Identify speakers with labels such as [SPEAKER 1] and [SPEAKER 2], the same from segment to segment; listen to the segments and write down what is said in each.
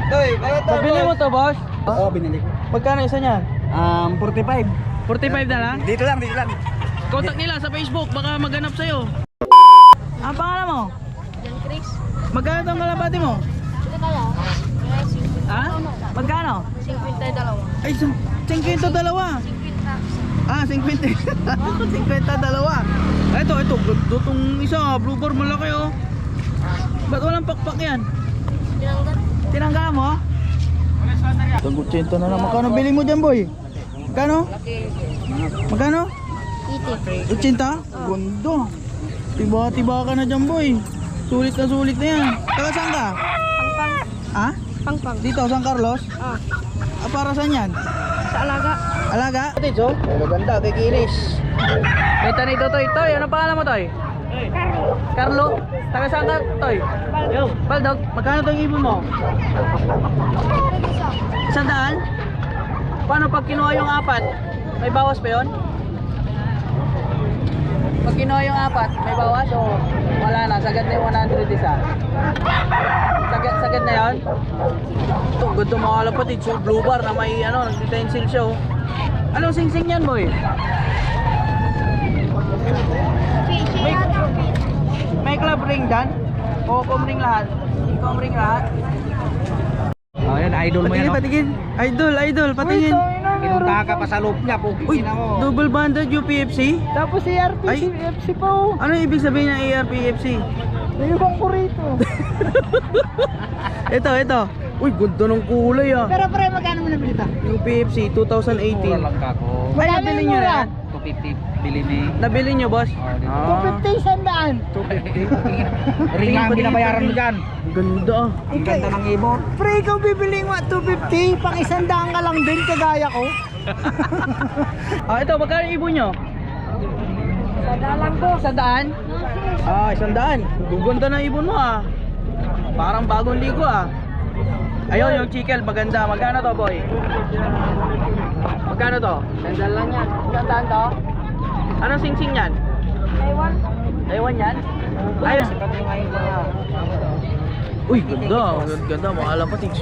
[SPEAKER 1] Toy, bakit to?
[SPEAKER 2] Nabili mo to, boss?
[SPEAKER 1] Oo, binili ko.
[SPEAKER 2] Magkano isa niyan?
[SPEAKER 1] 45.
[SPEAKER 2] 45 na lang?
[SPEAKER 1] Dito lang, dito lang.
[SPEAKER 2] Contact nila sa Facebook, baka maganap sa'yo. Ang pangalan mo?
[SPEAKER 3] John Chris.
[SPEAKER 2] Magkano itong kalapati mo?
[SPEAKER 3] Ito kaya?
[SPEAKER 2] Ha? Magkano?
[SPEAKER 3] 52.
[SPEAKER 2] Ay, 52 dalawa.
[SPEAKER 3] 50.
[SPEAKER 2] Ah, 50. 50 dalawa. Ito, dutong isa, blue bar malaki oh. Ba't walang pakpak yan?
[SPEAKER 3] Tinanggal.
[SPEAKER 2] Tinanggal mo? Itong 80 na lang. Magkano bili mo dyan, boy? Magkano? Magkano? 80? Gondo. Tiba-tiba ka na dyan, boy. Sulit na yan. Taga saan ka?
[SPEAKER 3] Pangpang.
[SPEAKER 2] Ha?
[SPEAKER 3] Pangpang.
[SPEAKER 2] Dito, San Carlos?
[SPEAKER 3] Ah.
[SPEAKER 2] Para saan yan?
[SPEAKER 3] Sa alaga.
[SPEAKER 2] Alaga? Tito, maganda, kikinis. May tanay to, Toy. Toy, ano pangalan mo, Toy? Carlo. Taga saan ka, Toy? Baldog. Magkano itong ibon mo? 100? Paano pag kinuha yung apat? May bawas pa yun? Pag kinuha yung apat, may bawas o wala na? Sagad na yung 100 isa. Sagad na yun? Ito, ganda mga kalapatid. So, blue bar na may utensil siya oh. Anong sing-sing yan, boy? May club ring dyan? O com ring lahat? Com ring lahat?
[SPEAKER 1] Oh, yan, idol mo yan.
[SPEAKER 2] Patingin, patingin. Idol, patingin.
[SPEAKER 1] Pinunta ka pa sa loob niya,
[SPEAKER 2] Uy,
[SPEAKER 1] pugisin ako.
[SPEAKER 2] double banded UPFC?
[SPEAKER 4] Tapos ARPFC pa oh.
[SPEAKER 2] Ano ibig sabihin ng ARPFC?
[SPEAKER 4] Naiwan ko rito.
[SPEAKER 2] Ito. Uy, ganda ng kulay ah.
[SPEAKER 4] Pero pre, magkano mo nabili ito?
[SPEAKER 2] UPFC 2018.
[SPEAKER 1] lang ka ko.
[SPEAKER 2] May
[SPEAKER 4] Magkano
[SPEAKER 2] nabili
[SPEAKER 4] yung
[SPEAKER 2] nyo na
[SPEAKER 4] mura?
[SPEAKER 2] yan?
[SPEAKER 1] 250, bili ni.
[SPEAKER 2] Nabili nyo, boss? Ah.
[SPEAKER 4] 250 sandaan.
[SPEAKER 1] 250. Ring lang binabayaran mo dyan.
[SPEAKER 2] Ganda ah.
[SPEAKER 1] Ang ganda ng ibon.
[SPEAKER 4] Pre, ikaw bibiling 250, pang isandaan ka lang din kagaya ko.
[SPEAKER 2] Ah, ito, magkano yung ibon nyo?
[SPEAKER 3] Sa dalang ko.
[SPEAKER 2] 100? Ah, 100. Guganda ng ibon mo ah. Parang bagong ligo ah. Ayun, yung chikel, maganda. Magkano to, boy? Magkano to?
[SPEAKER 3] Sandal lang yan.
[SPEAKER 2] Sandaan to? Anong sing-sing yan?
[SPEAKER 3] Taiwan.
[SPEAKER 2] Taiwan yan? Ayun. Uy, ganda. Ganda, makalapatig.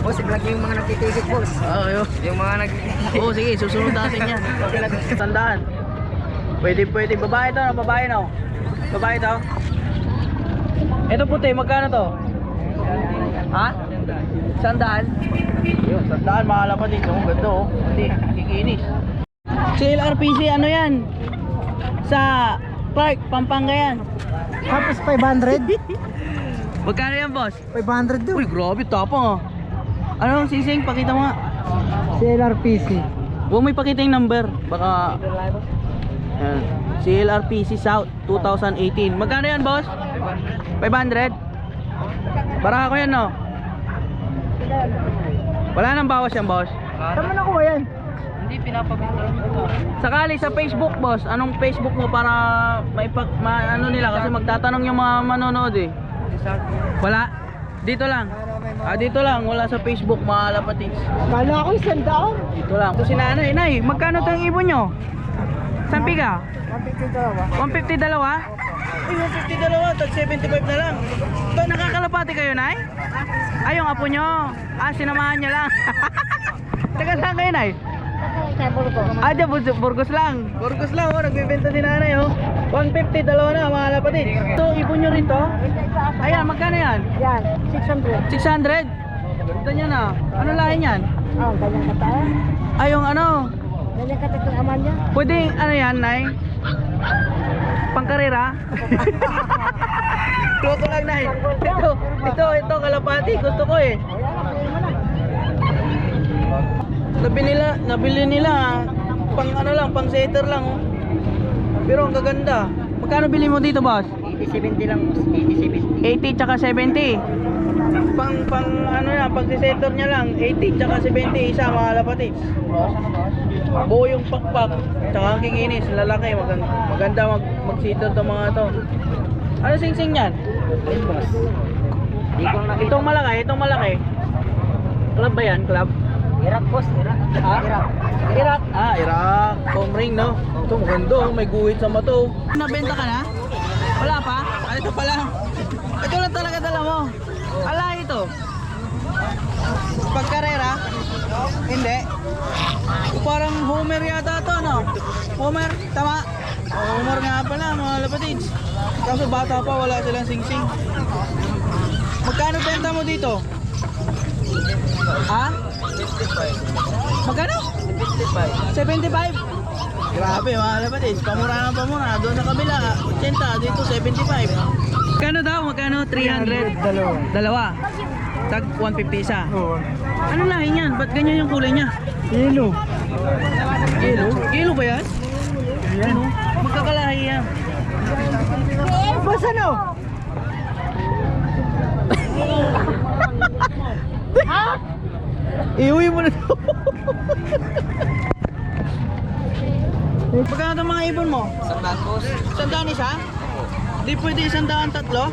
[SPEAKER 1] Boss, i-vlog yung mga nagtitigit, boss.
[SPEAKER 2] Ah, ayun.
[SPEAKER 1] Yung mga nagtitigit.
[SPEAKER 2] Oo, sige, susunod natin yan. Tandaan. Pwede. Babae to, no? Babae no? Babae to? Ito puti, magkano to? Ha? 100? Yun, 100, makalapatig. Oh, ganda oh. Hindi, kikinis. Si LRPC, ano yan? Sa Clark, Pampanga yan.
[SPEAKER 4] Tapos 500?
[SPEAKER 2] Magkano yan, boss?
[SPEAKER 4] 500
[SPEAKER 2] Uy,
[SPEAKER 4] doon.
[SPEAKER 2] grabe, tapang ah. Ano, sising, pakita mo nga.
[SPEAKER 4] CLRPC.
[SPEAKER 2] Huwag mo ipakita yung number. Baka... Yan. CLRPC South 2018. Magkano yan, boss? 500? Para ako yan, no? Wala nang bawas yan, boss.
[SPEAKER 4] Tama na ko ba yan?
[SPEAKER 1] Hindi pinapabenta.
[SPEAKER 2] Sakali sa Facebook, boss. Anong Facebook mo para ano nila? Kasi magtatanong yung mga manonood eh. Wala? Dito lang. Ah, dito lang. Wala sa Facebook, mga lapatins.
[SPEAKER 4] Kala ko isandaan.
[SPEAKER 2] Dito lang. Ito si nanay. Nay, magkano to yung ibon nyo? Sampi ka?
[SPEAKER 4] 150
[SPEAKER 2] 150
[SPEAKER 4] dalawa.
[SPEAKER 2] dalawa? Ay, 150 dalawa. Tag 75 na lang. Ba, nakakalapati kayo, nay? Ay, yung apo nyo. Ah, sinamahan niya lang. Taga saan kayo, nay? Ah, dyan, Burgos lang. Burgos lang, oh. Nagbibenta si nanay, oh. 150 dalawa na, mga lapatid. Ito, ibon nyo rin to? Ayan, magkano yan?
[SPEAKER 4] Yan, 600.
[SPEAKER 2] 600? Ganda niya na. Ano lahi niyan?
[SPEAKER 4] Oh, ganyan ka tayo.
[SPEAKER 2] Ay, yung ano?
[SPEAKER 4] Ganyan ka tayo aman niya.
[SPEAKER 2] Pwede, ano yan, nay? Pangkarera? Tuto lang, nay. Ito, kalapati. Gusto ko eh. Nabili nila pang ano lang, pang setter lang oh. Pero ang gaganda. Magkano bili mo dito, boss?
[SPEAKER 1] 80-70 lang, boss. 80-70.
[SPEAKER 2] 80 tsaka 70. Pang ano yan, pang setter niya lang 80 tsaka 70 isa, mga lapatid. Buo yung pakpak tsaka ang kinginis, lalaki. Maganda mag-setter to mga to. Ano sing-sing yan?
[SPEAKER 1] Ayun, boss.
[SPEAKER 2] Itong malaki. Club ba yan? Club?
[SPEAKER 1] Irak, boss. Irak.
[SPEAKER 2] Ha? Irak. Ah, Irak. Home ring, no? Ito, maganda. May guhit sa mato. Nabenta ka na? Wala pa? Ah, ito pala. Ito lang talaga dala mo. Ala, ito. Hindi. Parang Homer yata to, no? Homer, tama? Homer nga pala, mga lapatids. Kaso bata pa, wala silang sing-sing. Magkano benta mo dito? Ha?
[SPEAKER 1] 55.
[SPEAKER 2] Magkano?
[SPEAKER 1] 55.
[SPEAKER 2] 75? Grabe mga lapatids, pamura. Doon sa kabila, 80, dito 75. Magkano daw? Magkano? 300? Dalawa. Tag 150 isa.
[SPEAKER 4] Oo.
[SPEAKER 2] Ano lahi niyan? Ba't ganyan yung kulay niya?
[SPEAKER 4] Yelo.
[SPEAKER 2] Yelo? Yelo ba yan?
[SPEAKER 4] Ayan.
[SPEAKER 2] Ano? Magkakalahi yan.
[SPEAKER 4] Basta no?
[SPEAKER 2] Iuwi mo na ito. Magkano itong mga ibon mo?
[SPEAKER 1] Sandaan, boss.
[SPEAKER 2] 100 isa? Di pwede 100 tatlo?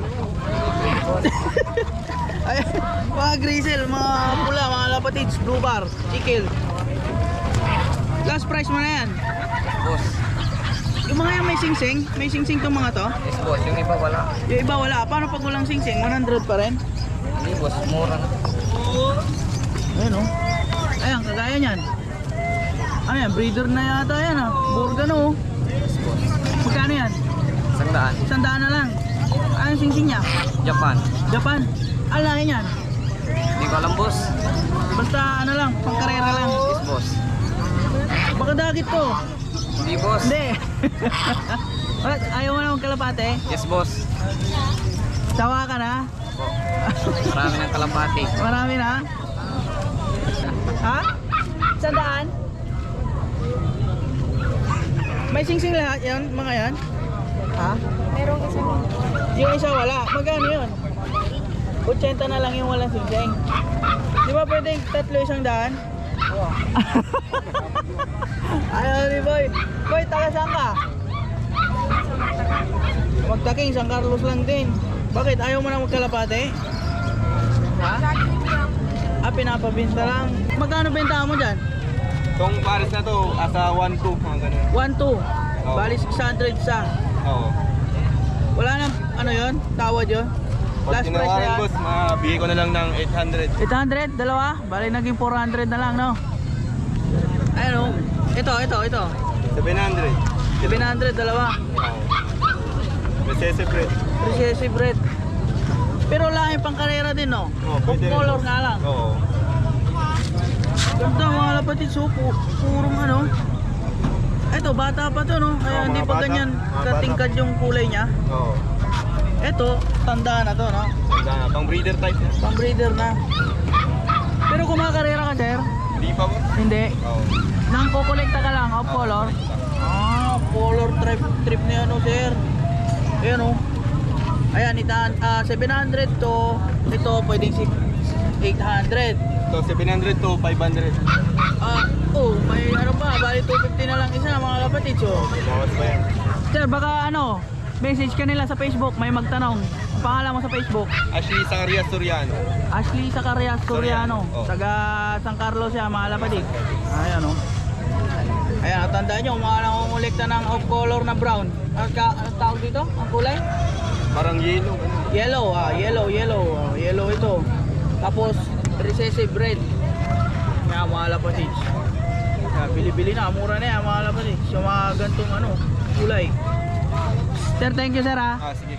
[SPEAKER 2] Ay, mga grizzle, mga pula, mga lapatids, blue bar, chicken. Last price mo na yan.
[SPEAKER 1] Boss.
[SPEAKER 2] Yung mga yan may sing-sing? May sing-sing itong mga to?
[SPEAKER 1] Yes, boss. Yung iba wala.
[SPEAKER 2] Yung iba wala. Paano pag walang sing-sing? 100 pa rin?
[SPEAKER 1] Hindi, boss. Mura na.
[SPEAKER 2] Ayun o. Ayan, kagaya niyan. Ano yan? Breeder na yata yan ah. Burgan o.
[SPEAKER 1] Yes, boss.
[SPEAKER 2] Magkano yan?
[SPEAKER 1] Sandaan.
[SPEAKER 2] 100 na lang. Anong sing-sing niya?
[SPEAKER 1] Japan.
[SPEAKER 2] Japan. Ang laki niyan.
[SPEAKER 1] Hindi ko alam, boss.
[SPEAKER 2] Basta ano lang, pangkarera lang.
[SPEAKER 1] Yes, boss.
[SPEAKER 2] Baka dagit to.
[SPEAKER 1] Hindi, boss.
[SPEAKER 2] Hindi. Bakit? Ayaw mo na magkalapate?
[SPEAKER 1] Yes, boss.
[SPEAKER 2] Sawa ka na?
[SPEAKER 1] Po. Marami ng kalapati.
[SPEAKER 2] Marami na? Ha? 100? May sing-sing lahat yan, mga yan? Ha?
[SPEAKER 3] Merong isa mo.
[SPEAKER 2] Yung isa wala. Magkano yun? 80 na lang yung walang sing-sing. Di ba pwedeng tatlo 100? Ayaw ni Boy. Boy, taga saan ka? Magtaking, San Carlos lang din. Bakit? Ayaw mo na magkalapate? Ha? Ah, pinapabinta lang. Magkano benta mo dyan?
[SPEAKER 5] Itong pares na to, asa 1-2, mga ganun.
[SPEAKER 2] 1-2.
[SPEAKER 5] Oo.
[SPEAKER 2] Bali 600 sa.
[SPEAKER 5] Oo.
[SPEAKER 2] Wala na, ano yon? Tawad yun?
[SPEAKER 5] Pag
[SPEAKER 2] Last price na
[SPEAKER 5] tinawaran,
[SPEAKER 2] yan.
[SPEAKER 5] boss, mabigay ko na lang ng 800.
[SPEAKER 2] 800? Dalawa? Bali naging 400 na lang, no? Ayun o. Ito.
[SPEAKER 5] 700.
[SPEAKER 2] 700, dalawa.
[SPEAKER 5] Oo. Recessive rate.
[SPEAKER 2] Recessive rate. Pero laking pang karera din, no?
[SPEAKER 5] Oo,
[SPEAKER 2] Off
[SPEAKER 5] pwede rin.
[SPEAKER 2] color nga lang.
[SPEAKER 5] Oo.
[SPEAKER 2] Ganda mga lapatid, so purong ano. Ito, bata pa to, no? Kaya
[SPEAKER 5] Oo,
[SPEAKER 2] hindi
[SPEAKER 5] mga
[SPEAKER 2] pa
[SPEAKER 5] bata.
[SPEAKER 2] ganyan
[SPEAKER 5] Mga bata.
[SPEAKER 2] katingkad yung kulay niya.
[SPEAKER 5] Oo.
[SPEAKER 2] Ito, tanda na to, no?
[SPEAKER 5] Ganda na. Pang breeder type.
[SPEAKER 2] Pang breeder na. Pero kumakarera ka, sir?
[SPEAKER 5] Hindi pa, boss?
[SPEAKER 2] Hindi.
[SPEAKER 5] Oo.
[SPEAKER 2] Nang kukolekta ka lang, off color. Ah, color trip na yan, oh, sir. Ayan, oh. Ayan, 700 to. Ito, pwedeng 800.
[SPEAKER 5] Ito, 700 to 500.
[SPEAKER 2] May ano pa, bali 250 na lang isa mga kapatid. So,
[SPEAKER 5] Bawas pa yan.
[SPEAKER 2] sir, baka ano, message ka nila sa Facebook, may magtanong. Ang pangalan mo sa Facebook?
[SPEAKER 5] Ashley Zacarias Soriano.
[SPEAKER 2] Ashley Zacarias Soriano.
[SPEAKER 5] Oh.
[SPEAKER 2] Taga San Carlos siya, mga kapatid. Ayan, oh. Ayan, tandaan nyo, mga nangungulekta ng off-color na brown. Ano tawag dito? Ang kulay?
[SPEAKER 5] Parang yellow.
[SPEAKER 2] Yellow, yellow ito. Tapos, recessive red. Yan, mga lapatid. Bili-bili na, mura na yan mga lapatid. So, mga gantong ano, kulay. Sir, thank you, sir, ha.
[SPEAKER 5] Sige.